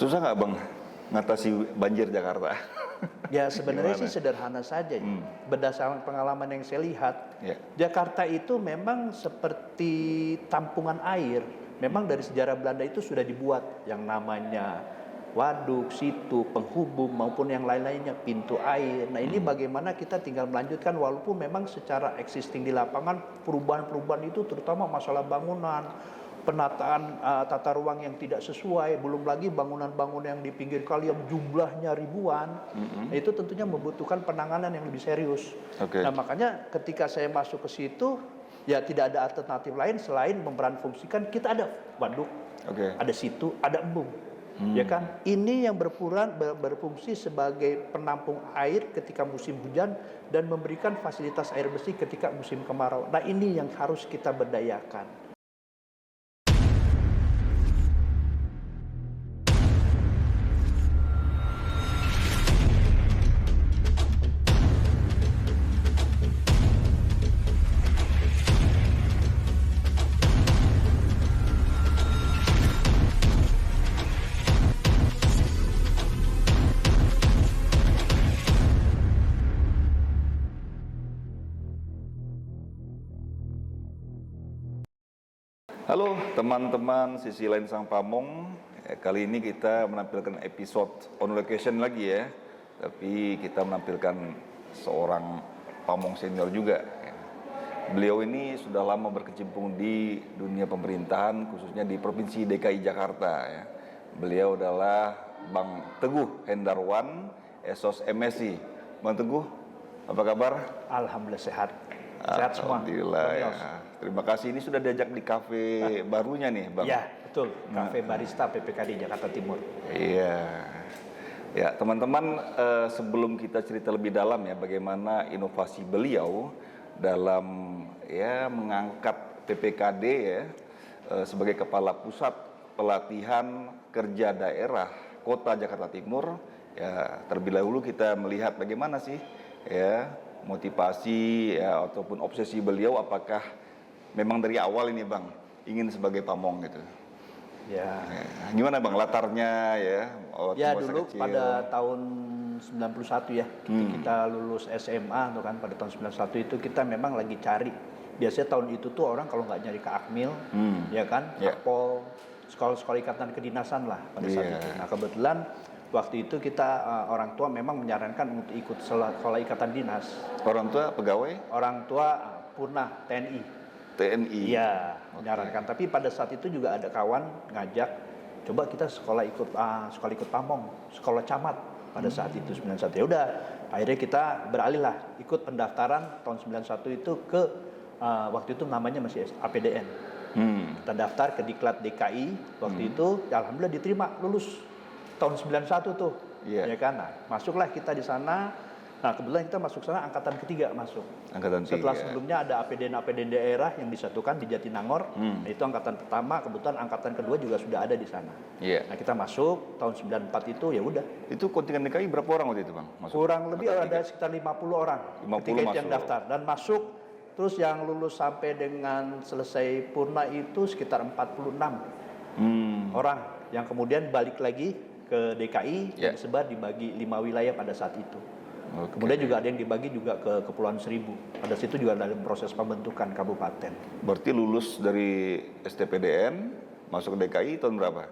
Susah nggak Bang ngatasi banjir Jakarta? Ya sebenarnya Gimana? sih sederhana saja. Berdasarkan pengalaman yang saya lihat, Ya. Jakarta itu memang seperti tampungan air. Memang dari sejarah Belanda itu sudah dibuat yang namanya waduk, situ, penghubung maupun yang lain-lainnya, pintu air. Nah ini bagaimana kita tinggal melanjutkan walaupun memang secara existing di lapangan perubahan-perubahan itu terutama masalah bangunan, penataan tata ruang yang tidak sesuai, belum lagi bangunan-bangunan yang di pinggir kali yang jumlahnya ribuan, itu tentunya membutuhkan penanganan yang lebih serius. Oke. Nah makanya ketika saya masuk ke situ, ya tidak ada alternatif lain selain memeran fungsikan kita ada waduk, Oke. ada situ, ada embung. Ya kan? Ini yang berfungsi sebagai penampung air ketika musim hujan dan memberikan fasilitas air bersih ketika musim kemarau. Nah, ini yang harus kita berdayakan. Halo teman-teman sisi lain Sang Pamong. Kali ini kita menampilkan episode on location lagi ya. Tapi kita menampilkan seorang pamong senior juga. Beliau ini sudah lama berkecimpung di dunia pemerintahan, khususnya di Provinsi DKI Jakarta ya. Beliau adalah Bang Teguh Hendarwan, Esos MSI. Bang Teguh, apa kabar? Alhamdulillah sehat. Sehat semua. Alhamdulillah ya. Terima kasih, ini sudah diajak di kafe barunya nih Bang. Ya, betul. Cafe Barista PPKD Jakarta Timur. Iya. Ya, teman-teman, sebelum kita cerita lebih dalam ya bagaimana inovasi beliau dalam ya mengangkat PPKD ya sebagai kepala pusat pelatihan kerja daerah Kota Jakarta Timur, ya terlebih dahulu kita melihat bagaimana sih ya motivasi ya ataupun obsesi beliau, apakah memang dari awal ini Bang ingin sebagai pamong gitu. Ya. Gimana Bang latarnya ya? Ya masa dulu kecil. pada tahun 91 ya, kita lulus SMA tuh kan, pada tahun 91 itu kita memang lagi cari. Biasanya tahun itu tuh orang kalau nggak nyari ke Akmil, ya kan, Akpol, sekolah-sekolah ikatan kedinasan lah pada saat itu. Nah kebetulan waktu itu kita orang tua memang menyarankan untuk ikut sekolah ikatan dinas. Orang tua pegawai? Orang tua Purnah TNI. TNI. Iya, menyarankan. Tapi pada saat itu juga ada kawan ngajak, coba kita sekolah ikut pamong, sekolah camat pada saat itu 91. Ya udah, akhirnya kita beralih lah ikut pendaftaran tahun 91 itu ke waktu itu namanya masih APDN. Kita daftar ke Diklat DKI waktu itu, ya alhamdulillah diterima, lulus tahun 91 tuh. Ya kan? Nah, masuklah kita di sana. Nah, kebetulan kita masuk sana angkatan ketiga masuk. Angkatan Setelah tiga. sebelumnya ada APDN daerah yang disatukan di Jatinangor. Nah, itu angkatan pertama, kebetulan angkatan kedua juga sudah ada di sana. Iya. Nah, kita masuk tahun 94 itu ya udah. Itu kontingen DKI berapa orang waktu itu Bang? Masuk? Kurang lebih Angkatan ada tiga. sekitar 50 orang 50 ketika itu yang masuk. daftar dan masuk. Terus yang lulus sampai dengan selesai purna itu sekitar 46 orang yang kemudian balik lagi ke DKI dan sebar dibagi 5 wilayah pada saat itu. Oke. Kemudian juga ada yang dibagi juga ke Kepulauan Seribu. Pada situ juga dalam proses pembentukan kabupaten. Berarti lulus dari STPDN masuk ke DKI tahun berapa?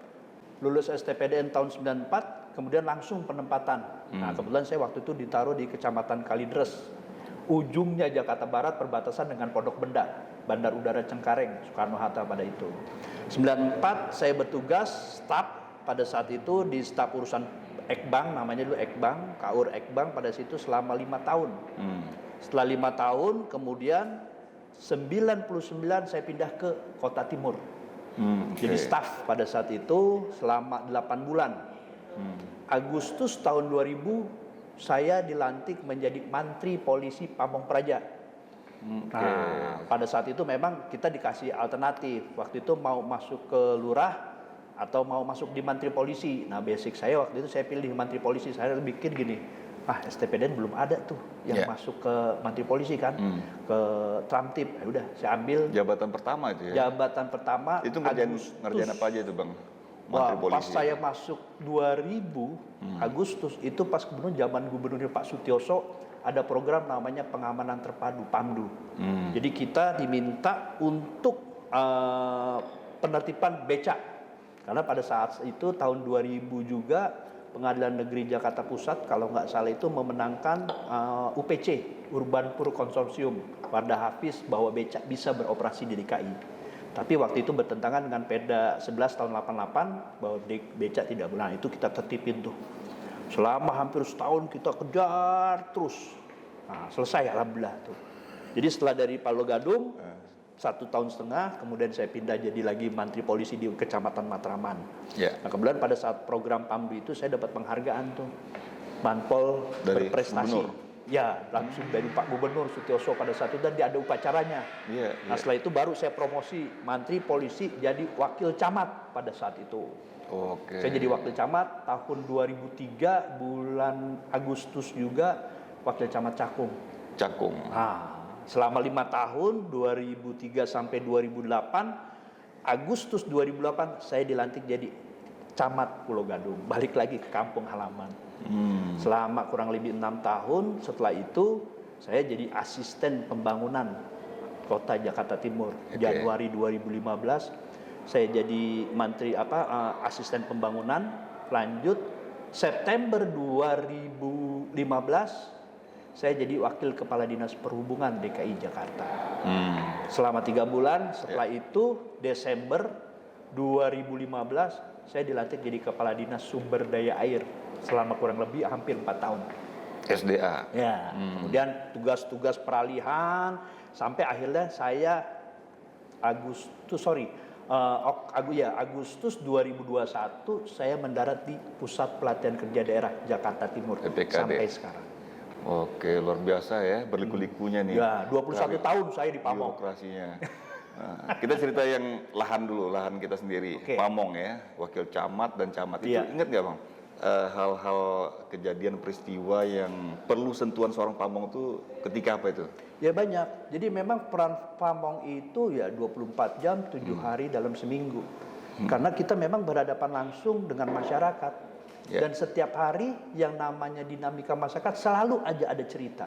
Lulus STPDN tahun 94, kemudian langsung penempatan. Nah, kebetulan saya waktu itu ditaruh di Kecamatan Kalidres. Ujungnya Jakarta Barat, perbatasan dengan Pondok Benda, Bandar Udara Cengkareng, Soekarno-Hatta pada itu. 94 saya bertugas staf pada saat itu di staf urusan Ekbang, namanya dulu Ekbang, Kaur Ekbang pada situ selama 5 tahun. Setelah 5 tahun, kemudian 99 saya pindah ke Kota Timur. Jadi staf pada saat itu selama 8 bulan. Agustus tahun 2000 saya dilantik menjadi Mantri Polisi Pamong Praja. Nah, pada saat itu memang kita dikasih alternatif. Waktu itu mau masuk ke lurah atau mau masuk di Mantri Polisi. Nah, basic saya waktu itu saya pilih Mantri Polisi. Saya pikir gini, STPDN belum ada tuh yang masuk ke Mantri Polisi kan, ke Tramtip. Ya udah, saya ambil Jabatan pertama itu ya? jabatan pertama. Itu ngerjain apa aja itu Bang? Menteri Wah, pas Polisi. saya masuk 2000 Agustus itu pas kebetulan zaman Gubernur Pak Sutioso ada program namanya pengamanan terpadu PAMDU. Jadi kita diminta untuk penertiban becak. Karena pada saat itu tahun 2000 juga Pengadilan Negeri Jakarta Pusat kalau nggak salah itu memenangkan UPC Urban Poor Consortium Wardah Hafiz bahwa becak bisa beroperasi di DKI. Tapi waktu itu bertentangan dengan Perda 11 tahun 88 bahwa becak tidak boleh. Nah, itu kita tertipin tuh. Selama hampir setahun kita kejar terus. Nah, selesai alhamdulillah tuh. Jadi setelah dari Palo Gadung 1,5 tahun, kemudian saya pindah jadi lagi Mantri Polisi di Kecamatan Matraman. Ya. Nah, kemudian pada saat program PAMDU itu saya dapat penghargaan tuh. Manpol Dari berprestasi. Gubernur? Ya, langsung dari Pak Gubernur Sutioso pada saat itu dan dia ada upacaranya. Iya, Nah, setelah itu baru saya promosi Mantri Polisi jadi Wakil Camat pada saat itu. Oke. Saya jadi Wakil Camat tahun 2003 bulan Agustus juga Wakil Camat Cakung. Cakung. Nah, selama 5 tahun 2003 sampai 2008 Agustus 2008 saya dilantik jadi Camat Pulau Gadung. Balik lagi ke kampung halaman. Selama kurang lebih 6 tahun setelah itu saya jadi asisten pembangunan Kota Jakarta Timur. Januari 2015 saya jadi asisten pembangunan. Lanjut September 2015 saya jadi wakil kepala dinas perhubungan DKI Jakarta. Selama 3 bulan. Setelah itu Desember 2015 saya dilantik jadi kepala dinas sumber daya air selama kurang lebih hampir 4 tahun. SDA. Ya, kemudian tugas-tugas peralihan sampai akhirnya saya Agustus 2021 saya mendarat di Pusat Pelatihan Kerja Daerah Jakarta Timur PPKD. sampai sekarang. Oke, luar biasa ya berliku-likunya nih. Ya, 21 tahun saya di Pamong. Birokrasinya. Nah, kita cerita yang lahan dulu, lahan kita sendiri. Oke. Pamong ya, wakil camat dan camat. Itu Iya. ingat nggak Bang? Hal-hal kejadian peristiwa yang perlu sentuhan seorang Pamong itu ketika apa itu? Ya banyak. Jadi memang peran Pamong itu ya 24 jam 7 hari dalam seminggu. Karena kita memang berhadapan langsung dengan masyarakat. Ya. Dan setiap hari yang namanya dinamika masyarakat selalu aja ada cerita.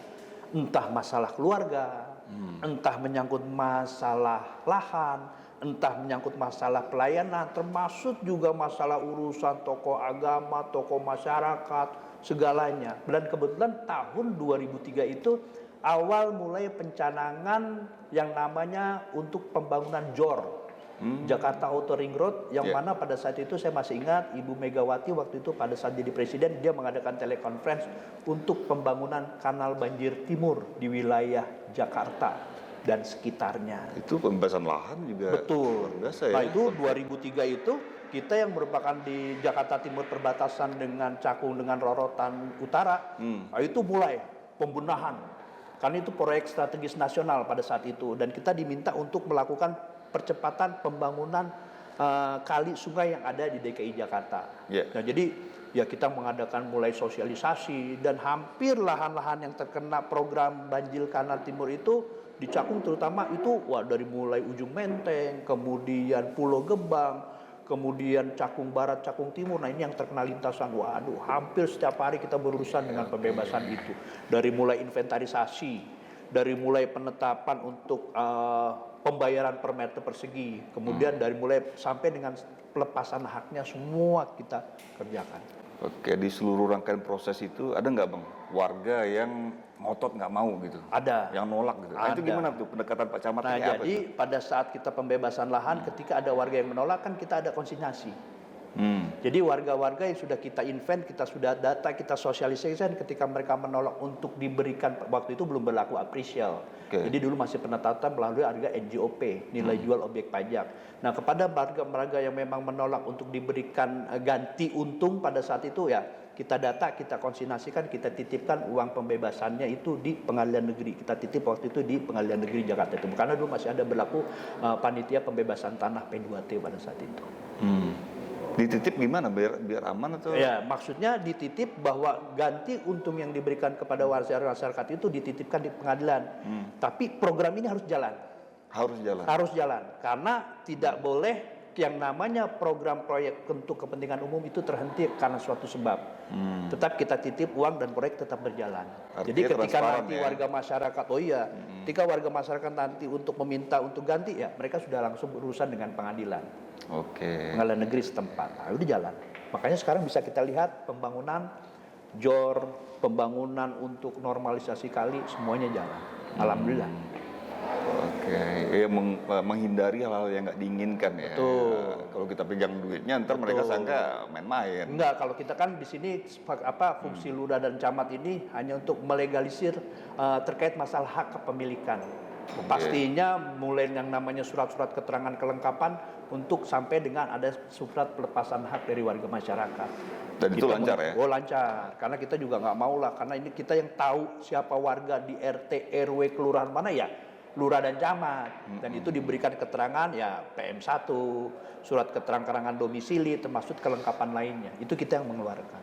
Entah masalah keluarga, entah menyangkut masalah lahan, entah menyangkut masalah pelayanan, termasuk juga masalah urusan tokoh agama, tokoh masyarakat, segalanya. Dan kebetulan tahun 2003 itu awal mulai pencanangan yang namanya untuk pembangunan JOR. Jakarta Outer Ring Road yang mana pada saat itu saya masih ingat Ibu Megawati waktu itu pada saat jadi presiden dia mengadakan telekonferensi untuk pembangunan kanal banjir timur di wilayah Jakarta dan sekitarnya. Itu pembebasan lahan juga. Betul. Luar biasa ya. Nah itu 2003 itu kita yang merupakan di Jakarta Timur perbatasan dengan Cakung dengan Rorotan Utara, nah, itu mulai pembenahan. Karena itu proyek strategis nasional pada saat itu dan kita diminta untuk melakukan percepatan pembangunan kali sungai yang ada di DKI Jakarta. Yeah. Nah jadi ya kita mengadakan mulai sosialisasi dan hampir lahan-lahan yang terkena program banjir kanal timur itu di Cakung terutama itu dari mulai ujung Menteng, kemudian Pulau Gebang, kemudian Cakung Barat, Cakung Timur. Nah ini yang terkena lintasan. Waduh, hampir setiap hari kita berurusan dengan pembebasan itu. Dari mulai inventarisasi, dari mulai penetapan untuk pembayaran per meter persegi, kemudian dari mulai sampai dengan pelepasan haknya semua kita kerjakan. Oke, di seluruh rangkaian proses itu ada nggak Bang warga yang ngotot nggak mau gitu? Ada. Yang nolak gitu. Nah, itu Ada. gimana tuh pendekatan Pak Camat? Nah ini apa jadi tuh? pada saat kita pembebasan lahan, ketika ada warga yang menolak kan kita ada konsinyasi. Jadi warga-warga yang sudah kita invent, kita sudah data, kita sosialisasikan ketika mereka menolak untuk diberikan, waktu itu belum berlaku apresial. Oke. Jadi dulu masih penetapan melalui harga NJOP, nilai jual objek pajak. Nah kepada warga-warga yang memang menolak untuk diberikan ganti untung pada saat itu ya, kita data, kita konsignasikan, kita titipkan uang pembebasannya itu di pengadilan negeri. Kita titip waktu itu di pengadilan negeri Jakarta Timur. Karena dulu masih ada berlaku panitia pembebasan tanah P2T pada saat itu. Dititip gimana biar aman atau? Ya, maksudnya dititip bahwa ganti untung yang diberikan kepada masyarakat itu dititipkan di pengadilan. Tapi program ini harus jalan. Harus jalan. Harus jalan karena tidak boleh yang namanya program proyek untuk kepentingan umum itu terhenti karena suatu sebab. Tetap kita titip uang dan proyek tetap berjalan. Artinya Jadi ketika transparan nanti ya. warga masyarakat, ketika warga masyarakat nanti untuk meminta untuk ganti, ya mereka sudah langsung berurusan dengan pengadilan. Pengadilan negeri setempat. Nah, udah jalan. Makanya sekarang bisa kita lihat pembangunan JOR, pembangunan untuk normalisasi kali, semuanya jalan. Alhamdulillah. Ya menghindari hal-hal yang nggak diinginkan ya. Betul. Kalau kita pegang duitnya, ntar mereka sangka main-main. Enggak, kalau kita kan di sini fungsi lurah dan camat ini hanya untuk melegalisir terkait masalah hak kepemilikan. Pastinya mulai yang namanya surat-surat keterangan kelengkapan untuk sampai dengan ada surat pelepasan hak dari warga masyarakat. Dan itu lancar ya? Oh lancar, karena kita juga nggak mau lah, karena ini kita yang tahu siapa warga di RT, RW, kelurahan mana ya, lurah dan camat. Dan itu diberikan keterangan ya PM1, surat keterangan domisili, termasuk kelengkapan lainnya. Itu kita yang mengeluarkan.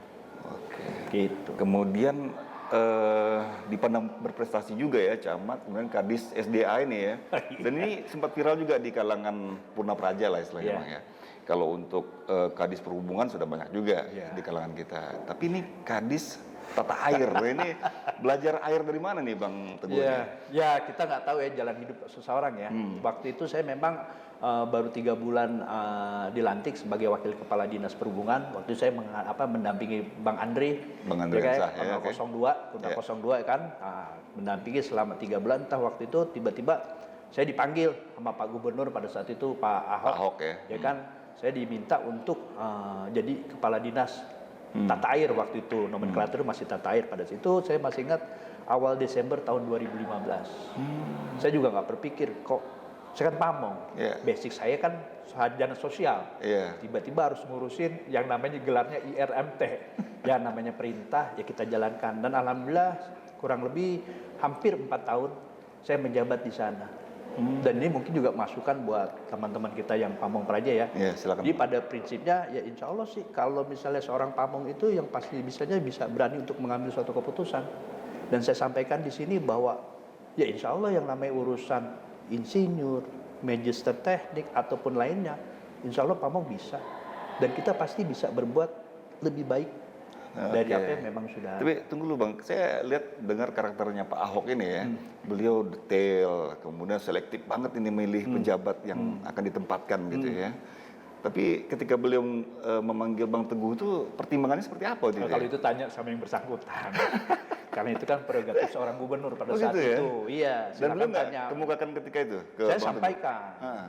Gitu. Kemudian dipandang berprestasi juga ya camat, kemudian kadis SDA ini ya. Dan ini sempat viral juga di kalangan Purna Praja lah istilahnya Bang ya. Kalau untuk kadis perhubungan sudah banyak juga di kalangan kita. Tapi ini kadis tata air. Ini belajar air dari mana nih Bang Teguh? Ya kita nggak tahu ya jalan hidup seseorang ya. Waktu itu saya memang baru 3 bulan dilantik sebagai wakil kepala dinas perhubungan. Waktu itu saya mendampingi Bang Andri, ya, Kuda 02 kan, mendampingi selama 3 bulan. Entah waktu itu tiba-tiba saya dipanggil sama Pak Gubernur pada saat itu Pak Ahok ya kan. Saya diminta untuk jadi kepala dinas tata air waktu itu, nomenklatur masih tata air pada situ. Saya masih ingat awal Desember tahun 2015. Saya juga nggak berpikir kok, saya kan pamong, basic saya kan sarjana sosial, tiba-tiba harus ngurusin yang namanya gelarnya IRMT, ya namanya perintah ya kita jalankan. Dan alhamdulillah kurang lebih hampir 4 tahun saya menjabat di sana. Dan ini mungkin juga masukan buat teman-teman kita yang pamong praja ya. Silakan. Jadi pada prinsipnya ya insya Allah sih kalau misalnya seorang pamong itu yang pasti bisa berani untuk mengambil suatu keputusan. Dan saya sampaikan di sini bahwa ya insya Allah yang namanya urusan insinyur, magister teknik ataupun lainnya, insya Allah pamong bisa. Dan kita pasti bisa berbuat lebih baik dari apa yang memang sudah. Tapi tunggu dulu Bang, saya dengar karakternya Pak Ahok ini ya, beliau detail, kemudian selektif banget ini milih pejabat yang akan ditempatkan gitu ya. Tapi ketika beliau memanggil Bang Teguh itu pertimbangannya seperti apa? Kalau itu tanya sama yang bersangkutan. Karena itu kan prerogatif seorang gubernur pada saat gitu ya? itu. Iya, Dan beliau nggak tanya. kemukakan ketika itu? Saya sampaikan,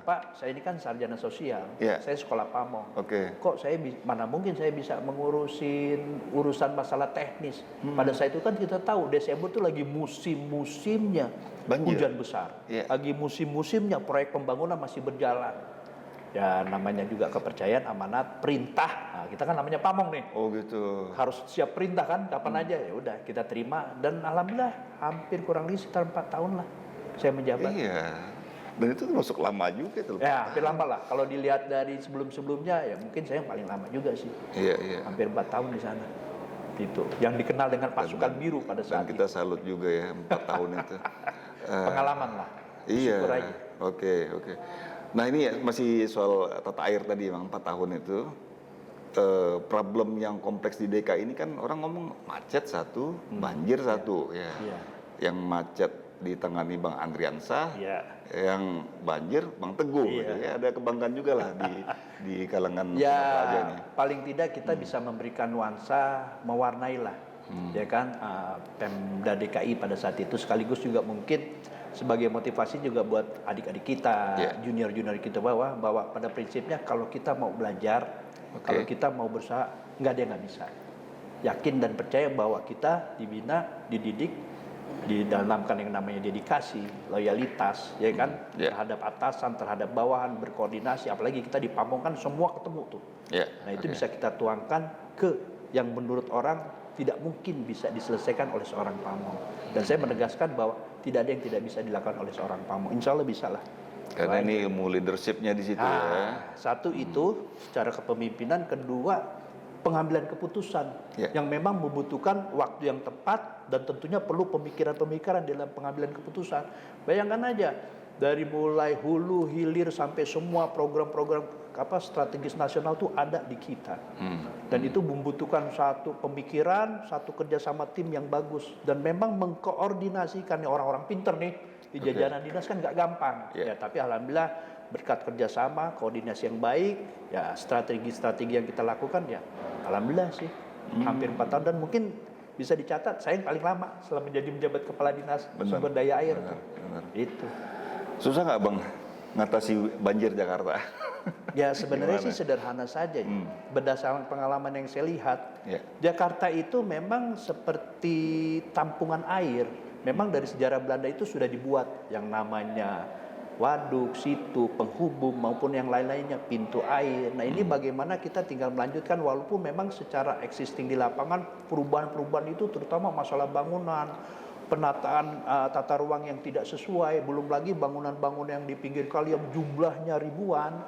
Pak, saya ini kan sarjana sosial, saya sekolah pamong. Kok saya mana mungkin saya bisa mengurusin urusan masalah teknis. Pada saat itu kan kita tahu Desember itu lagi musim-musimnya hujan besar, lagi musim-musimnya proyek pembangunan masih berjalan. Ya namanya juga kepercayaan, amanat, perintah. Nah, kita kan namanya pamong nih. Oh gitu. Harus siap perintah kan, kapan aja ya udah kita terima. Dan alhamdulillah hampir kurang lebih sekitar 4 tahun lah saya menjabat. Iya. Dan itu termasuk lama juga itu. Ya hampir lama lah. Kalau dilihat dari sebelum-sebelumnya ya mungkin saya yang paling lama juga sih. Iya. Hampir 4 tahun di sana. Itu yang dikenal dengan pasukan biru pada saat itu. Dan kita salut juga ya 4 tahun itu. Pengalaman lah. Iya. Syukur aja. Oke. Nah ini ya, masih soal tata air tadi Bang, 4 tahun itu. Problem yang kompleks di DKI ini kan orang ngomong macet satu, banjir satu ya. Yang macet ditangani Bang Andriansah, yang banjir Bang Teguh gitu ya. Ada kebanggaan juga lah di kalangan Praja ini. Paling tidak kita bisa memberikan nuansa, mewarnai lah. Ya kan Pemda DKI pada saat itu, sekaligus juga mungkin sebagai motivasi juga buat adik-adik kita, junior-junior kita bahwa pada prinsipnya kalau kita mau belajar, kalau kita mau berusaha, nggak ada yang nggak bisa. Yakin dan percaya bahwa kita dibina, dididik, didalamkan yang namanya dedikasi, loyalitas, ya kan, terhadap atasan, terhadap bawahan, berkoordinasi. Apalagi kita di pamong kan semua ketemu tuh. Nah itu bisa kita tuangkan ke yang menurut orang tidak mungkin bisa diselesaikan oleh seorang pamong. Dan saya menegaskan bahwa tidak ada yang tidak bisa dilakukan oleh seorang pamong. Insya Allah bisa lah. Karena ini ilmu leadershipnya di situ ya. Satu itu secara kepemimpinan, kedua pengambilan keputusan yang memang membutuhkan waktu yang tepat dan tentunya perlu pemikiran-pemikiran dalam pengambilan keputusan. Bayangkan aja Dari mulai hulu hilir sampai semua program-program strategis nasional tuh ada di kita. Dan itu membutuhkan satu pemikiran, satu kerjasama tim yang bagus, dan memang mengkoordinasikan orang-orang pinter nih di jajaran dinas kan nggak gampang. Ya, tapi alhamdulillah berkat kerjasama, koordinasi yang baik, ya strategi-strategi yang kita lakukan ya, alhamdulillah sih hampir 4 tahun, dan mungkin bisa dicatat saya yang paling lama selama menjadi menjabat kepala dinas sumber daya air. Itu. Susah nggak Bang ngatasi banjir Jakarta? Ya sebenarnya sih sederhana saja. Berdasarkan pengalaman yang saya lihat, Jakarta itu memang seperti tampungan air. Memang dari sejarah Belanda itu sudah dibuat yang namanya waduk, situ, penghubung maupun yang lain-lainnya, pintu air. Nah ini bagaimana kita tinggal melanjutkan, walaupun memang secara existing di lapangan perubahan-perubahan itu terutama masalah bangunan, penataan tata ruang yang tidak sesuai, belum lagi bangunan-bangunan yang di pinggir kali yang jumlahnya ribuan,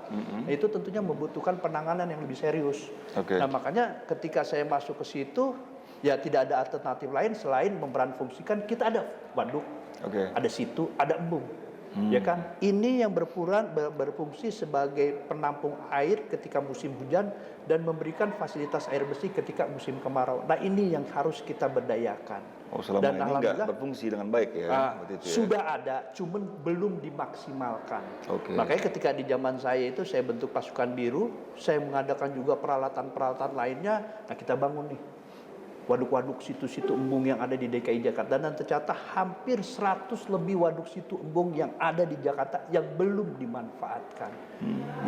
itu tentunya membutuhkan penanganan yang lebih serius. Nah makanya ketika saya masuk ke situ, ya tidak ada alternatif lain selain memeran fungsikan, kita ada waduk, ada situ, ada embung. Ya kan, ini yang berfungsi sebagai penampung air ketika musim hujan dan memberikan fasilitas air bersih ketika musim kemarau. Nah ini yang harus kita berdayakan. Selama dan ini nggak berfungsi dengan baik ya? Sudah ada, cuman belum dimaksimalkan. Makanya ketika di zaman saya itu saya bentuk pasukan biru, saya mengadakan juga peralatan-peralatan lainnya. Nah kita bangun nih waduk-waduk situ-situ embung yang ada di DKI Jakarta, dan tercatat hampir 100 lebih waduk situ embung yang ada di Jakarta yang belum dimanfaatkan.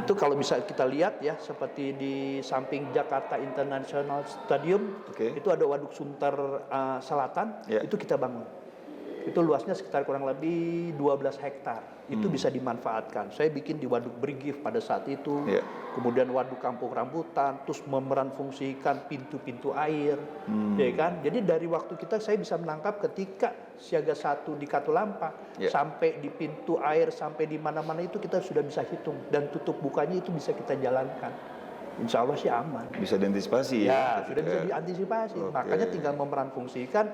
Itu kalau bisa kita lihat ya, seperti di samping Jakarta International Stadium, itu ada waduk Sunter Selatan, itu kita bangun. Itu luasnya sekitar kurang lebih 12 hektar. Itu bisa dimanfaatkan. Saya bikin di Waduk Brigif pada saat itu. Kemudian Waduk Kampung Rambutan, terus memeran fungsikan pintu-pintu air. Ya kan? Jadi dari waktu kita saya bisa menangkap ketika siaga 1 di Katulampa sampai di pintu air, sampai di mana-mana itu kita sudah bisa hitung, dan tutup bukanya itu bisa kita jalankan. Insya Allah sih aman. Bisa diantisipasi ya? Sudah bisa diantisipasi. Makanya tinggal memeran fungsikan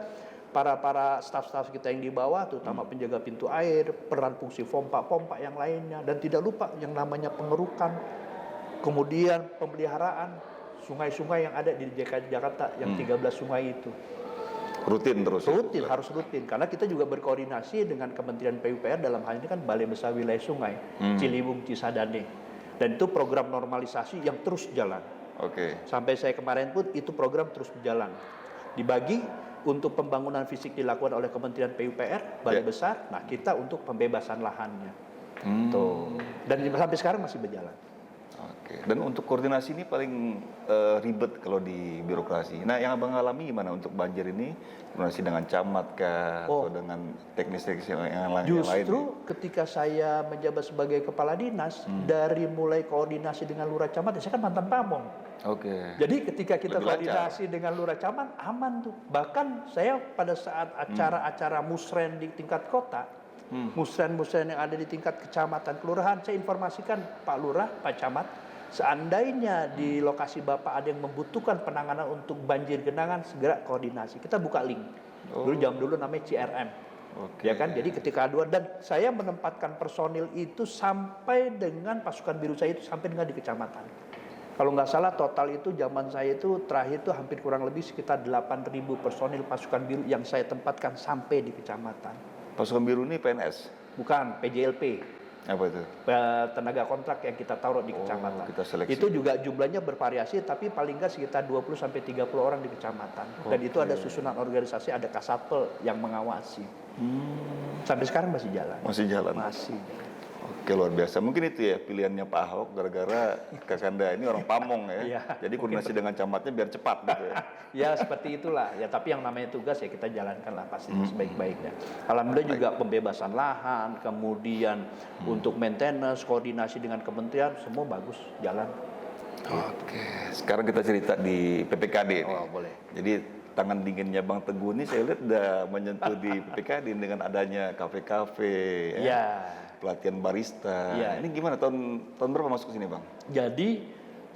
para staf-staf kita yang di bawah, terutama penjaga pintu air, peran fungsi pompa-pompa yang lainnya, dan tidak lupa yang namanya pengerukan, kemudian pemeliharaan sungai-sungai yang ada di DKI Jakarta yang 13 sungai itu. Rutin terus? Rutin, harus rutin, karena kita juga berkoordinasi dengan Kementerian PUPR, dalam hal ini kan Balai Besar Wilayah Sungai, Ciliwung, Cisadane, dan itu program normalisasi yang terus jalan. Sampai saya kemarin pun itu program terus berjalan. Dibagi untuk pembangunan fisik dilakukan oleh Kementerian PUPR, Balai Besar. Nah kita untuk pembebasan lahannya. Tuh. Dan sampai sekarang masih berjalan. Dan untuk koordinasi ini paling ribet kalau di birokrasi. Nah yang Abang alami gimana untuk banjir ini? Koordinasi dengan camat kah? Atau dengan teknis-teknis yang lain? Justru ketika saya menjabat sebagai kepala dinas, dari mulai koordinasi dengan lurah camat, saya kan mantan pamong. Jadi ketika kita koordinasi dengan lurah camat, aman tuh. Bahkan saya pada saat acara-acara musren di tingkat kota, musren-musren yang ada di tingkat kecamatan, kelurahan, saya informasikan Pak Lurah, Pak Camat, seandainya di lokasi Bapak ada yang membutuhkan penanganan untuk banjir genangan, segera koordinasi. Kita buka link. Dulu namanya CRM. Ya kan? Jadi ketika aduan, dan saya menempatkan personil itu sampai dengan pasukan biru saya itu sampai dengan di kecamatan. Kalau nggak salah total itu zaman saya itu terakhir itu hampir kurang lebih sekitar 8.000 personil pasukan biru yang saya tempatkan sampai di kecamatan. Pasukan biru ini PNS? Bukan, PJLP. Apa itu? Tenaga kontrak yang kita taruh di kecamatan. Kita seleksi. Itu juga jumlahnya bervariasi, tapi paling nggak sekitar 20-30 orang di kecamatan. Dan itu ada susunan organisasi, ada Kasatpel yang mengawasi. Sampai sekarang masih jalan. Masih jalan? Masih. Luar biasa. Mungkin itu ya pilihannya Pak Ahok, gara-gara Kakanda ini orang Pamong ya. Jadi koordinasi dengan camatnya biar cepat gitu ya. Ya seperti itulah. Ya tapi yang namanya tugas ya kita jalankan lah pasti sebaik-baiknya. Alhamdulillah juga pembebasan lahan, kemudian untuk maintenance, koordinasi dengan kementerian, semua bagus jalan. Sekarang kita cerita di PPKD. Boleh. Jadi tangan dinginnya Bang Teguh ini saya lihat udah menyentuh di PPKD dengan adanya kafe-kafe. Pelatihan barista. Ini gimana tahun berapa masuk ke sini Bang? Jadi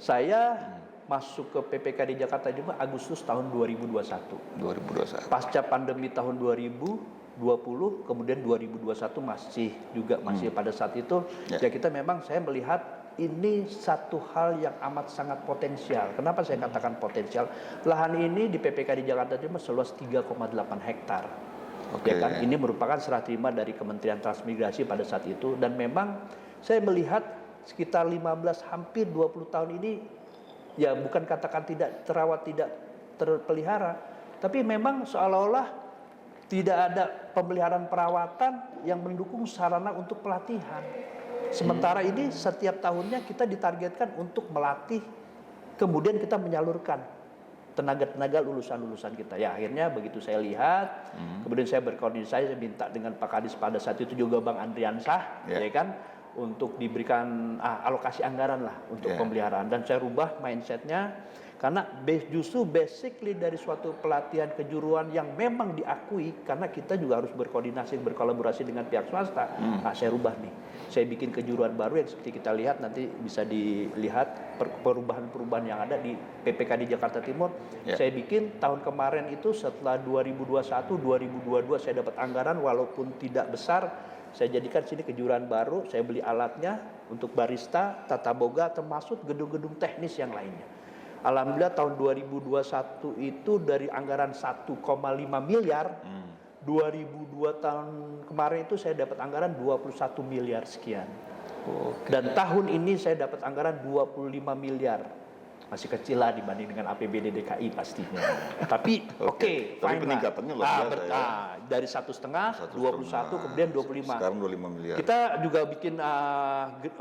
saya masuk ke PPKD Jakarta juga Agustus tahun 2021. 2021. Pasca pandemi tahun 2000, 2020, kemudian 2021 masih pada saat itu. Ya kita memang saya melihat ini satu hal yang amat sangat potensial. Kenapa saya katakan potensial? Lahan ini di PPK di Jakarta Timur seluas 3,8 hektar. Ya kan, ini merupakan serah terima dari Kementerian Transmigrasi pada saat itu, dan memang saya melihat sekitar 15 hampir 20 tahun ini ya bukan katakan tidak terawat, tidak terpelihara, tapi memang seolah-olah tidak ada pemeliharaan perawatan yang mendukung sarana untuk pelatihan. Sementara ini setiap tahunnya kita ditargetkan untuk melatih, kemudian kita menyalurkan tenaga-tenaga lulusan-lulusan kita. Ya akhirnya begitu saya lihat, kemudian saya berkoordinasi, saya minta dengan Pak Kadis pada saat itu juga Bang Andriansah, ya kan, untuk diberikan alokasi anggaran lah untuk pemeliharaan. Dan saya rubah mindsetnya, karena justru basically dari suatu pelatihan kejuruan yang memang diakui, karena kita juga harus berkoordinasi, berkolaborasi dengan pihak swasta. Saya rubah nih, saya bikin kejuruan baru yang seperti kita lihat, nanti bisa dilihat perubahan-perubahan yang ada di PPK di Jakarta Timur. Saya bikin tahun kemarin itu setelah 2021, 2022 saya dapat anggaran walaupun tidak besar, saya jadikan sini kejuruan baru, saya beli alatnya untuk barista, tata boga, termasuk gedung-gedung teknis yang lainnya. Alhamdulillah tahun 2021 itu dari anggaran 1,5 miliar, 2002 tahun kemarin itu saya dapat anggaran 21 miliar sekian. Dan tahun ini saya dapat anggaran 25 miliar. Masih kecil lah dibanding dengan APBD DKI pastinya. Tapi Tapi peningkatannya luar biasa ya. Dari 1,5, 21, kemudian 25. Sekarang 25 miliar. Kita juga bikin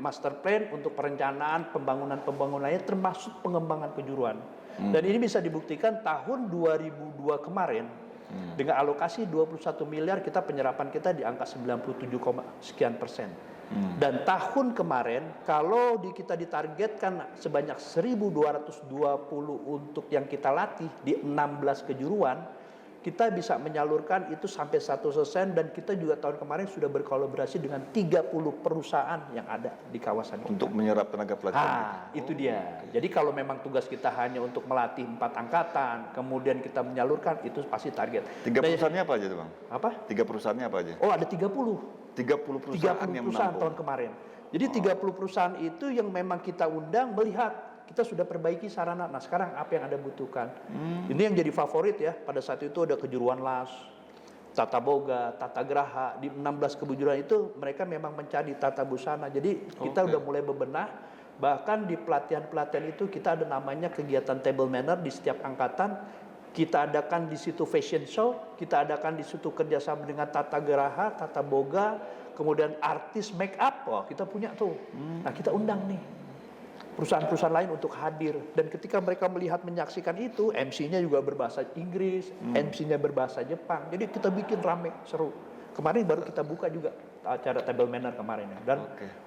master plan untuk perencanaan pembangunannya, termasuk pengembangan kejuruan. Dan ini bisa dibuktikan tahun 2002 kemarin dengan alokasi 21 miliar, kita penyerapan kita di angka 97, sekian persen. Dan tahun kemarin kalau kita ditargetkan sebanyak 1.220 untuk yang kita latih di 16 kejuruan, kita bisa menyalurkan itu sampai 100%, dan kita juga tahun kemarin sudah berkolaborasi dengan 30 perusahaan yang ada di kawasan kita. Untuk menyerap tenaga pelatihan. Itu dia. Jadi kalau memang tugas kita hanya untuk melatih 4 angkatan, kemudian kita menyalurkan, itu pasti target. 3 perusahaannya apa aja tuh Bang? Apa? 3 perusahaannya apa aja? Oh, ada 30. 30 perusahaan yang menampung tahun kemarin. Jadi 30 perusahaan itu yang memang kita undang melihat kita sudah perbaiki sarana. Nah sekarang apa yang Anda butuhkan? Ini yang jadi favorit ya. Pada saat itu ada kejuruan las, tata boga, tata geraha. Di 16 kejuruan itu mereka memang mencari tata busana. Jadi kita udah mulai bebenah. Bahkan di pelatihan-pelatihan itu kita ada namanya kegiatan table manner di setiap angkatan. Kita adakan di situ fashion show, kita adakan di situ kerjasama dengan tata geraha, tata boga, kemudian artis make up, kita punya tuh. Nah kita undang nih perusahaan-perusahaan lain untuk hadir, dan ketika mereka melihat menyaksikan itu, MC-nya juga berbahasa Inggris, MC-nya berbahasa Jepang, jadi kita bikin rame, seru. Kemarin baru kita buka juga acara table manner kemarin, dan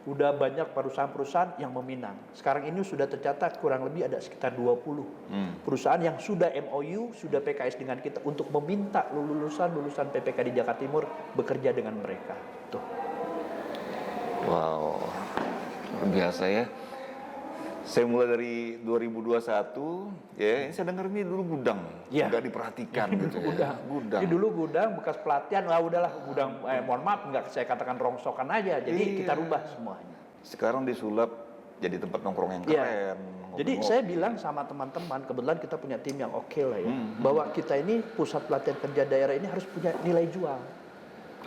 udah banyak perusahaan-perusahaan yang meminang. Sekarang ini sudah tercatat kurang lebih ada sekitar 20 perusahaan yang sudah MOU, sudah PKS dengan kita untuk meminta lulusan PPK di Jakarta Timur bekerja dengan mereka. Tuh. Wow, luar biasa ya. Saya mulai dari 2021, ya saya dengar ini dulu gudang, nggak diperhatikan gitu ya. Gudang. Jadi dulu gudang bekas pelatihan, udahlah gudang, mohon maaf nggak saya katakan rongsokan aja, jadi kita rubah semuanya. Sekarang disulap jadi tempat nongkrong yang keren. Jadi saya bilang sama teman-teman, kebetulan kita punya tim yang oke lah ya, bahwa kita ini pusat pelatihan kerja daerah ini harus punya nilai jual.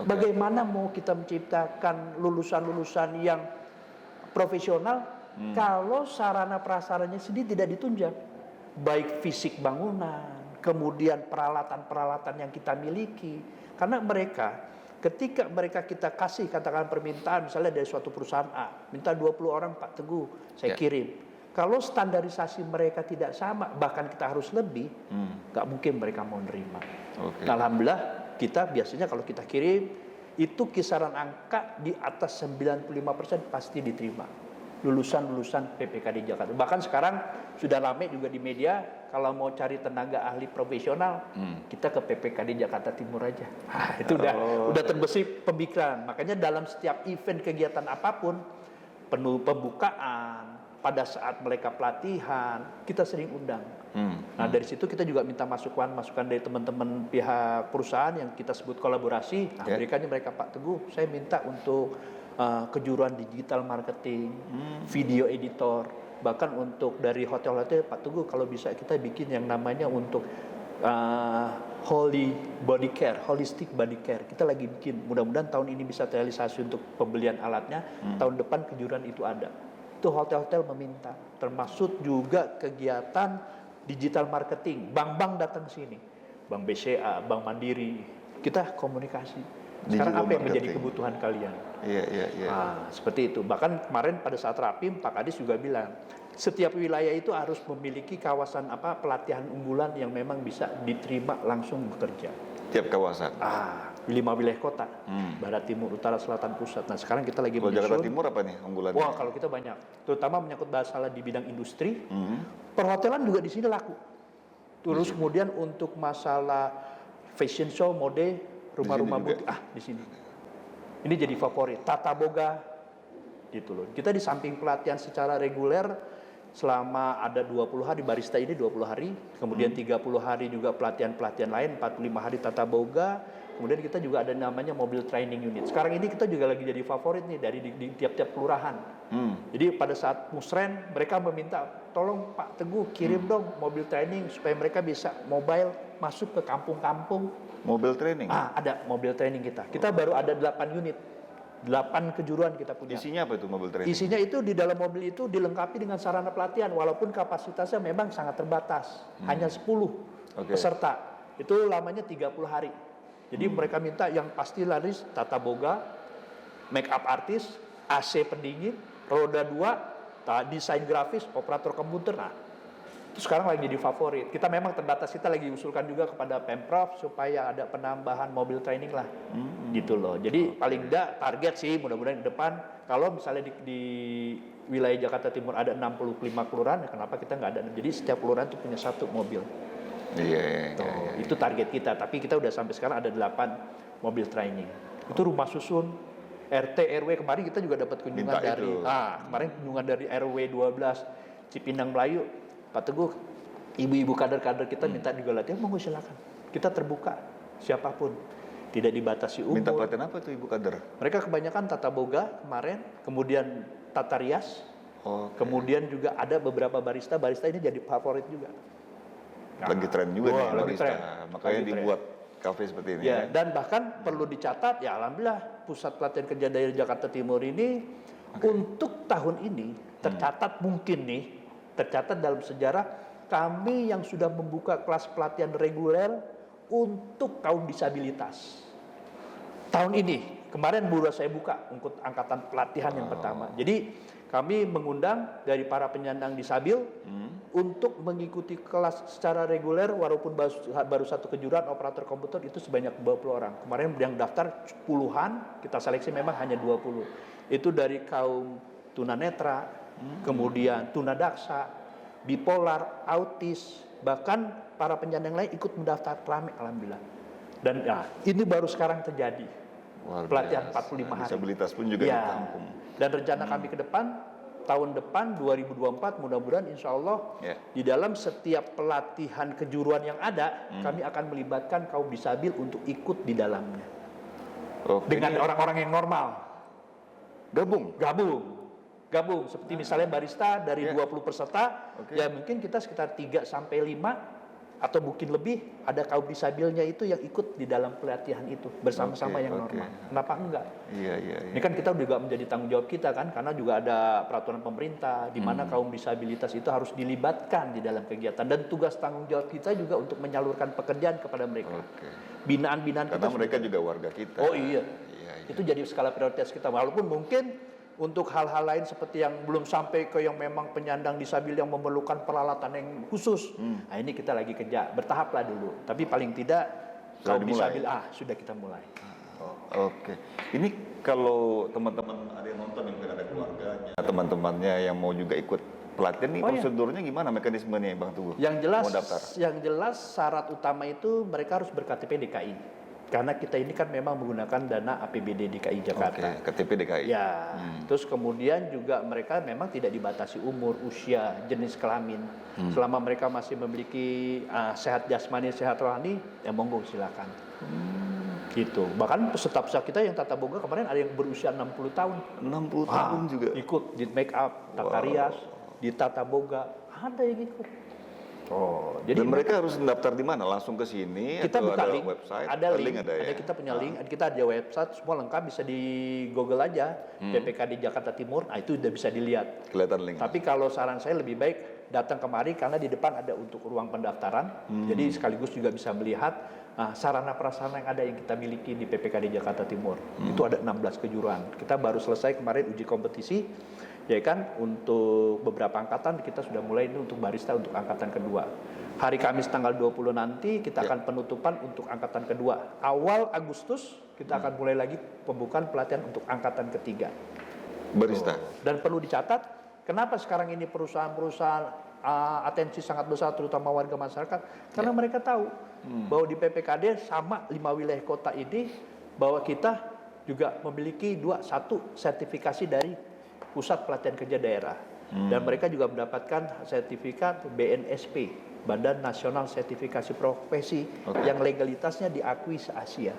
Bagaimana mau kita menciptakan lulusan-lulusan yang profesional kalau sarana prasaranya sendiri tidak ditunjang, baik fisik bangunan, kemudian peralatan-peralatan yang kita miliki. Karena mereka, ketika mereka kita kasih katakan permintaan, misalnya dari suatu perusahaan A, minta 20 orang Pak Teguh, saya kirim. Kalau standarisasi mereka tidak sama, bahkan kita harus lebih, nggak mungkin mereka mau nerima. Nah, alhamdulillah kita biasanya kalau kita kirim, itu kisaran angka di atas 95% pasti diterima. Lulusan-lulusan PPK di Jakarta. Bahkan sekarang sudah ramai juga di media, kalau mau cari tenaga ahli profesional, kita ke PPK di Jakarta Timur aja. Itu udah terbesit pemikiran. Makanya dalam setiap event kegiatan apapun, penuh pembukaan, pada saat mereka pelatihan, kita sering undang. Nah dari situ kita juga minta masukan dari teman-teman pihak perusahaan yang kita sebut kolaborasi. Nah mereka Pak Teguh, saya minta untuk kejuruan digital marketing, video editor, bahkan untuk dari hotel-hotel Pak Teguh kalau bisa kita bikin yang namanya untuk holistic body care. Kita lagi bikin, mudah-mudahan tahun ini bisa terrealisasi untuk pembelian alatnya. Tahun depan kejuruan itu ada. Itu hotel-hotel meminta, termasuk juga kegiatan digital marketing. Bank-bank datang ke sini, Bank BCA, Bank Mandiri, kita komunikasi. Sekarang Digital apa yang menjadi marketing. kebutuhan kalian? Iya. Seperti itu. Bahkan kemarin pada saat Rapim, Pak Kadis juga bilang, setiap wilayah itu harus memiliki kawasan pelatihan unggulan yang memang bisa diterima langsung bekerja. Tiap kawasan. 5 wilayah kota, Barat, Timur, Utara, Selatan, Pusat. Nah sekarang kita lagi Kalau Jakarta menyusun. Timur apa nih unggulannya? Wah kalau kita banyak, terutama menyangkut masalah di bidang industri, perhotelan juga di sini laku. Terus kemudian untuk masalah fashion show, mode, rumah-rumah juga. butik, di sini. Ini jadi favorit, tata boga, gitu loh. Kita di samping pelatihan secara reguler, selama ada 20 hari, barista ini 20 hari, kemudian 30 hari juga pelatihan-pelatihan lain, 45 hari tata boga, kemudian kita juga ada namanya mobil training unit. Sekarang ini kita juga lagi jadi favorit nih dari di tiap-tiap kelurahan. Jadi pada saat musren mereka meminta, tolong Pak Teguh kirim dong mobil training supaya mereka bisa mobile masuk ke kampung-kampung. Mobil training? Ada mobil training kita. Kita baru ada 8 unit. 8 kejuruan kita punya. Isinya apa itu mobil training? Isinya itu di dalam mobil itu dilengkapi dengan sarana pelatihan walaupun kapasitasnya memang sangat terbatas. Hanya 10 peserta. Itu lamanya 30 hari. Jadi mereka minta yang pasti laris tata boga, make up artist, AC pendingin, roda 2, desain grafis, operator komputer. Nah, itu sekarang lagi jadi favorit. Kita memang terbatas, kita lagi usulkan juga kepada Pemprov supaya ada penambahan mobil training lah. Gitu loh. Jadi paling enggak target sih mudah-mudahan ke depan kalau misalnya di wilayah Jakarta Timur ada 65 kelurahan, kenapa kita nggak ada? Jadi setiap kelurahan itu punya 1 mobil. Iya. Itu target kita, tapi kita udah sampai sekarang ada 8 mobil training. Itu rumah susun, RT, RW, kemarin kita juga dapat kunjungan kemarin kunjungan dari RW 12 Cipinang Melayu. Pak Teguh, ibu-ibu kader-kader kita minta juga latihan, monggo silakan. Kita terbuka, siapapun. Tidak dibatasi umur. Minta pelatihan apa tuh ibu kader? Mereka kebanyakan tata boga kemarin, kemudian tata rias, kemudian juga ada beberapa barista ini jadi favorit juga. Lagi tren juga nih lagi barista. tren. Makanya Lagi tren. dibuat kafe seperti ini. Ya, dan bahkan perlu dicatat, ya alhamdulillah pusat pelatihan kerja daerah Jakarta Timur ini untuk tahun ini tercatat tercatat dalam sejarah kami yang sudah membuka kelas pelatihan reguler untuk kaum disabilitas. Tahun ini, kemarin baru saya buka untuk angkatan pelatihan yang pertama. Jadi kami mengundang dari para penyandang disabil untuk mengikuti kelas secara reguler walaupun baru 1 kejuruan operator komputer itu sebanyak 20 orang. Kemarin yang daftar puluhan, kita seleksi memang hanya 20. Itu dari kaum tunanetra, kemudian tunadaksa, bipolar, autis, bahkan para penyandang lain ikut mendaftar rame alhamdulillah. Dan ini baru sekarang terjadi. Pelatihan 45 hari. Disabilitas pun juga ditampung. Dan rencana kami ke depan, tahun depan 2024 mudah-mudahan insya Allah di dalam setiap pelatihan kejuruan yang ada, kami akan melibatkan kaum disabil untuk ikut di dalamnya. Dengan orang-orang yang normal. Gabung. Seperti misalnya barista dari 20 peserta, ya mungkin kita sekitar 3 sampai 5 atau mungkin lebih ada kaum disabilnya itu yang ikut di dalam pelatihan itu bersama-sama yang normal. Kenapa enggak? Iya. Ini kan kita juga menjadi tanggung jawab kita kan, karena juga ada peraturan pemerintah di mana kaum disabilitas itu harus dilibatkan di dalam kegiatan, dan tugas tanggung jawab kita juga untuk menyalurkan pekerjaan kepada mereka. Binaan-binaan kita. Karena mereka juga warga kita. Oh iya. Itu jadi skala prioritas kita. Walaupun mungkin untuk hal-hal lain seperti yang belum sampai ke yang memang penyandang disabil yang memerlukan peralatan yang khusus. Nah ini kita lagi kerja, bertahap lah dulu. Tapi paling tidak kaum disabil sudah kita mulai. Ini kalau teman-teman ada yang nonton yang mungkin ada keluarganya, teman-temannya yang mau juga ikut pelatihan nih, prosedurnya gimana mekanismenya Bang Teguh? Yang jelas syarat utama itu mereka harus ber-KTP DKI. Karena kita ini kan memang menggunakan dana APBD DKI Jakarta. Oke, KTP DKI. Ya, terus kemudian juga mereka memang tidak dibatasi umur, usia, jenis kelamin. Selama mereka masih memiliki sehat jasmani, sehat rohani, ya monggo silakan. Gitu. Bahkan peserta-peserta kita yang tata boga kemarin ada yang berusia 60 tahun. 60 tahun juga. Ikut di make up, tata rias, di tata boga, ada yang ikut. Oh, jadi dan mereka harus mendaftar di mana? Langsung ke sini kita atau buka ada link, website? ada link, ada ya. kita punya link, kita ada website, semua lengkap, bisa di Google aja, PPKD Jakarta Timur, nah itu udah bisa dilihat. Kelihatan link. Tapi kalau saran saya lebih baik datang kemari karena di depan ada untuk ruang pendaftaran, jadi sekaligus juga bisa melihat sarana prasarana yang ada yang kita miliki di PPKD Jakarta Timur. Itu ada 16 kejuruan. Kita baru selesai kemarin uji kompetisi, ya kan, untuk beberapa angkatan kita sudah mulai ini untuk barista untuk angkatan kedua. Hari Kamis tanggal 20 nanti kita akan penutupan untuk angkatan kedua. Awal Agustus kita akan mulai lagi pembukaan pelatihan untuk angkatan ketiga. Barista. Dan perlu dicatat, kenapa sekarang ini perusahaan-perusahaan atensi sangat besar terutama warga masyarakat? Karena mereka tahu bahwa di PPKD sama 5 wilayah kota ini bahwa kita juga memiliki satu sertifikasi dari Pusat Pelatihan Kerja Daerah. Dan mereka juga mendapatkan sertifikat BNSP, Badan Nasional Sertifikasi Profesi, yang legalitasnya diakui se-Asia.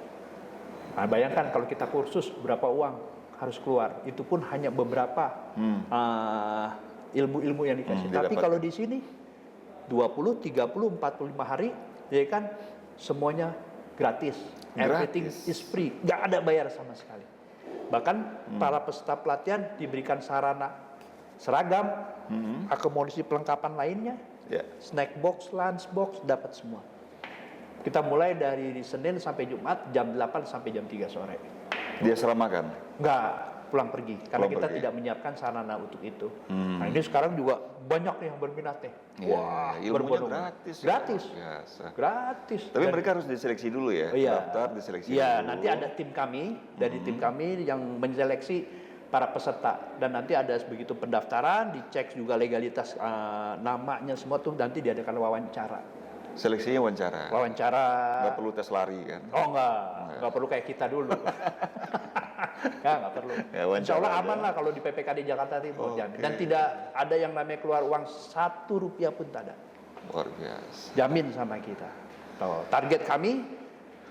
Nah, bayangkan kalau kita kursus berapa uang harus keluar. Itu pun hanya beberapa ilmu-ilmu yang dikasih. Tapi kalau di sini 20, 30, 45 hari, ya kan, semuanya gratis. Everything is free, nggak ada bayar sama sekali. Bahkan para peserta pelatihan diberikan sarana seragam, akomodasi pelengkapan lainnya, snack box, lunch box, dapat semua. Kita mulai dari Senin sampai Jumat jam 8 sampai jam 3 sore. Dia seramakan? Enggak, pulang pergi. Karena kita tidak menyiapkan sarana untuk itu. Nah ini sekarang juga banyak yang berminat nih. Wah, ilmunya gratis. Gratis. Biasa. Gratis. Tapi mereka harus diseleksi dulu ya, daftar, diseleksi dulu. Iya, nanti ada tim kami, dari tim kami yang menyeleksi para peserta. Dan nanti ada begitu pendaftaran, dicek juga legalitas namanya semua tuh, nanti diadakan wawancara. Seleksinya wawancara? Wawancara. Nggak perlu tes lari kan? Oh nggak perlu kayak kita dulu. Nggak perlu. Ya, insya Allah aman lah kalau di PPKD Jakarta Timur. Dan tidak ada yang namanya keluar uang 1 rupiah pun tak ada. Luar biasa. Jamin sama kita. Tuh, target kami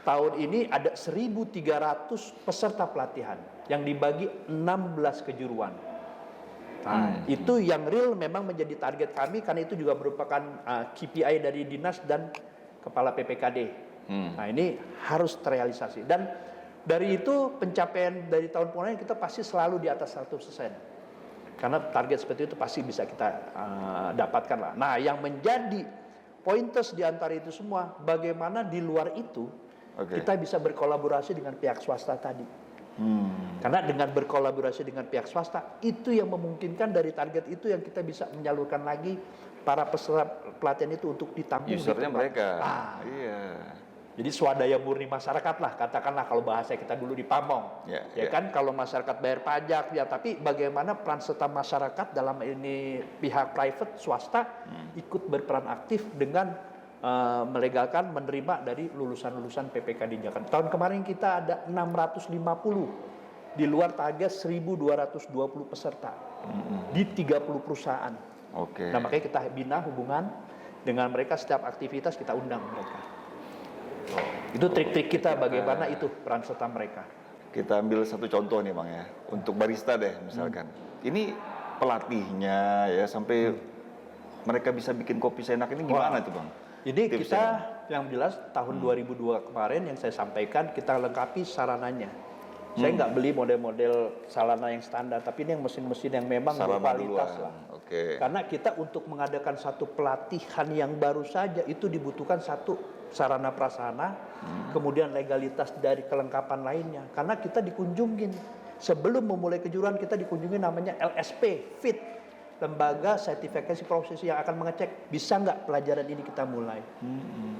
tahun ini ada 1.300 peserta pelatihan yang dibagi 16 kejuruan. Nah, itu yang real memang menjadi target kami karena itu juga merupakan KPI dari dinas dan kepala PPKD. Nah, ini harus terrealisasi. Dan dari itu pencapaian dari tahun kemarin kita pasti selalu di atas 100%. Karena target seperti itu pasti bisa kita dapatkan lah. Nah, yang menjadi pointers di antara itu semua, bagaimana di luar itu kita bisa berkolaborasi dengan pihak swasta tadi. Karena dengan berkolaborasi dengan pihak swasta itu yang memungkinkan dari target itu yang kita bisa menyalurkan lagi para peserta pelatihan itu untuk ditampung. Usernya mereka. Iya. Jadi swadaya murni masyarakat lah, katakanlah kalau bahasa kita dulu di Pamong. Ya kan, kalau masyarakat bayar pajak ya, tapi bagaimana peran serta masyarakat dalam ini pihak private swasta ikut berperan aktif dengan melegalkan menerima dari lulusan-lulusan PPKD Jakarta. Tahun kemarin kita ada 650 di luar target 1.220 peserta di 30 perusahaan. Nah, makanya kita bina hubungan dengan mereka, setiap aktivitas kita undang mereka. Itu trik-trik kita bagaimana itu peran serta mereka. Kita ambil satu contoh nih Bang ya, untuk barista deh misalkan. Ini pelatihnya ya sampai mereka bisa bikin kopi seenak ini gimana tuh Bang? Jadi kita yang jelas tahun 2002 kemarin yang saya sampaikan kita lengkapi sarananya. Saya nggak beli model-model sarana yang standar, tapi ini yang mesin-mesin yang memang berkualitas lah. Karena kita untuk mengadakan satu pelatihan yang baru saja itu dibutuhkan satu sarana prasarana, kemudian legalitas dari kelengkapan lainnya. Karena kita dikunjungin sebelum memulai kejuruan kita dikunjungin namanya LSP Fit. Lembaga sertifikasi profesi yang akan mengecek bisa nggak pelajaran ini kita mulai.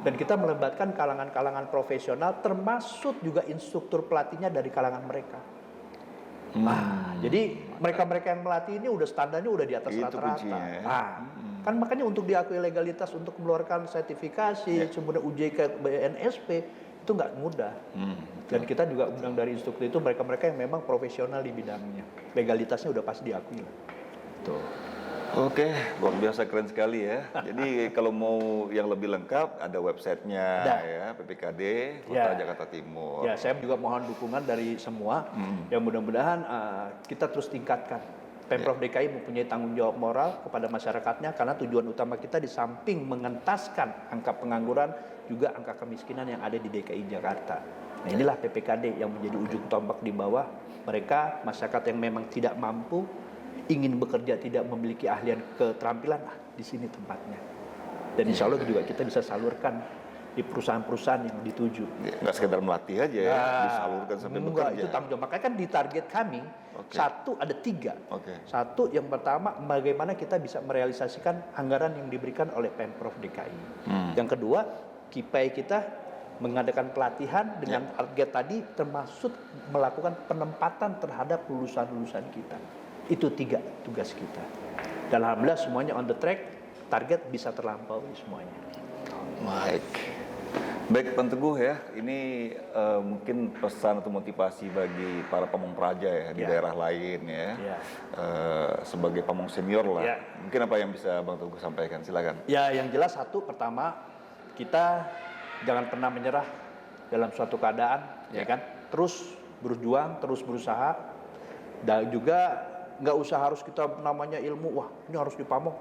Dan kita melibatkan kalangan-kalangan profesional termasuk juga instruktur pelatihnya dari kalangan mereka. Jadi mereka-mereka yang melatih ini udah standarnya udah di atas rata-rata. Kan makanya untuk diakui legalitas untuk mengeluarkan sertifikasi, kemudian UJK BNSP itu itu nggak mudah. Dan kita juga undang dari instruktur itu mereka-mereka yang memang profesional di bidangnya. Legalitasnya udah pasti diakui lah. Tuh. Oke, luar biasa keren sekali ya. Jadi kalau mau yang lebih lengkap ada websitenya ya, PPKD Kota Jakarta Timur. Ya, saya juga mohon dukungan dari semua. Yang mudah-mudahan kita terus tingkatkan. Pemprov DKI mempunyai tanggung jawab moral kepada masyarakatnya karena tujuan utama kita di samping mengentaskan angka pengangguran juga angka kemiskinan yang ada di DKI Jakarta. Nah, inilah PPKD yang menjadi ujung tombak di bawah mereka masyarakat yang memang tidak mampu, ingin bekerja tidak memiliki ahlian keterampilan, di sini tempatnya. Dan insya Allah juga kita bisa salurkan di perusahaan-perusahaan yang dituju. Nggak sekedar melatih aja ya, disalurkan sampai bekerja. Itu tanggung jawab. Makanya kan di target kami, satu ada 3. Satu yang pertama, bagaimana kita bisa merealisasikan anggaran yang diberikan oleh Pemprov DKI. Yang kedua, KIPAI kita mengadakan pelatihan dengan target tadi, termasuk melakukan penempatan terhadap lulusan-lulusan kita. Itu 3 tugas kita. Dan alhamdulillah semuanya on the track, target bisa terlampaui semuanya. Baik, Bang Teguh ya, ini mungkin pesan atau motivasi bagi para pamong praja ya di daerah lain ya, sebagai pamong senior lah. Mungkin apa yang bisa Bang Teguh sampaikan, silakan. Ya, yang jelas satu, pertama kita jangan pernah menyerah dalam suatu keadaan, ya kan? Terus berjuang, terus berusaha, dan juga nggak usah harus kita namanya ilmu, wah ini harus dipamong.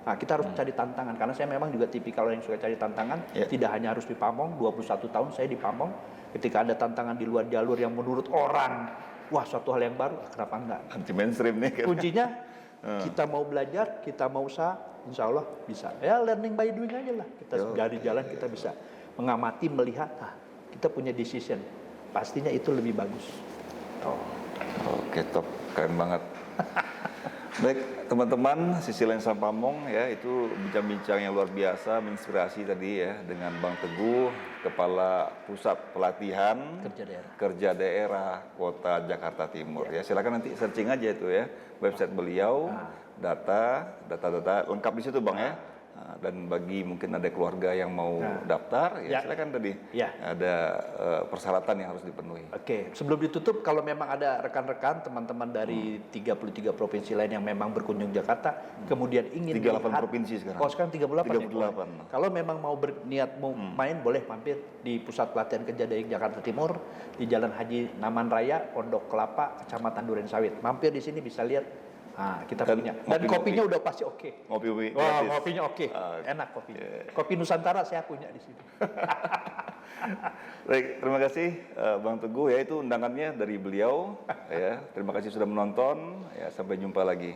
Nah, kita harus cari tantangan, karena saya memang juga tipikal orang yang suka cari tantangan. Tidak hanya harus dipamong, 21 tahun saya dipamong. Ketika ada tantangan di luar jalur yang menurut orang, wah suatu hal yang baru, kenapa enggak? Anti mainstream nih kan. Kuncinya kita mau belajar, kita mau usaha, insya Allah bisa. Ya learning by doing aja lah. Kita dari jalan kita bisa mengamati, melihat, kita punya decision. Pastinya itu lebih bagus. Oke, top. Keren banget. Baik, teman-teman, Sisi Lensa Pamong ya, itu bincang-bincang yang luar biasa, menginspirasi tadi ya dengan Bang Teguh, Kepala Pusat Pelatihan Kerja Daerah Kota Jakarta Timur. Ya, silakan nanti searching aja itu ya, website beliau, data lengkap di situ Bang ya. Dan bagi mungkin ada keluarga yang mau daftar, ya silakan tadi. Ada persyaratan yang harus dipenuhi. Oke, sebelum ditutup, kalau memang ada rekan-rekan, teman-teman dari 33 provinsi lain yang memang berkunjung Jakarta, kemudian ingin 38 melihat, provinsi sekarang. Sekarang 38. 38. Kalau memang mau berniat mau main, boleh mampir di Pusat Pelatihan Kerja Daerah Jakarta Timur, di Jalan Haji Naman Raya, Pondok Kelapa, Kecamatan Durensawit. Mampir di sini bisa lihat. Kita punya. Dan kopinya udah pasti oke. Kopinya oke. Enak kopinya. Kopi Nusantara saya punya di sini. Baik, terima kasih Bang Teguh ya, itu undangannya dari beliau ya. Terima kasih sudah menonton ya, sampai jumpa lagi.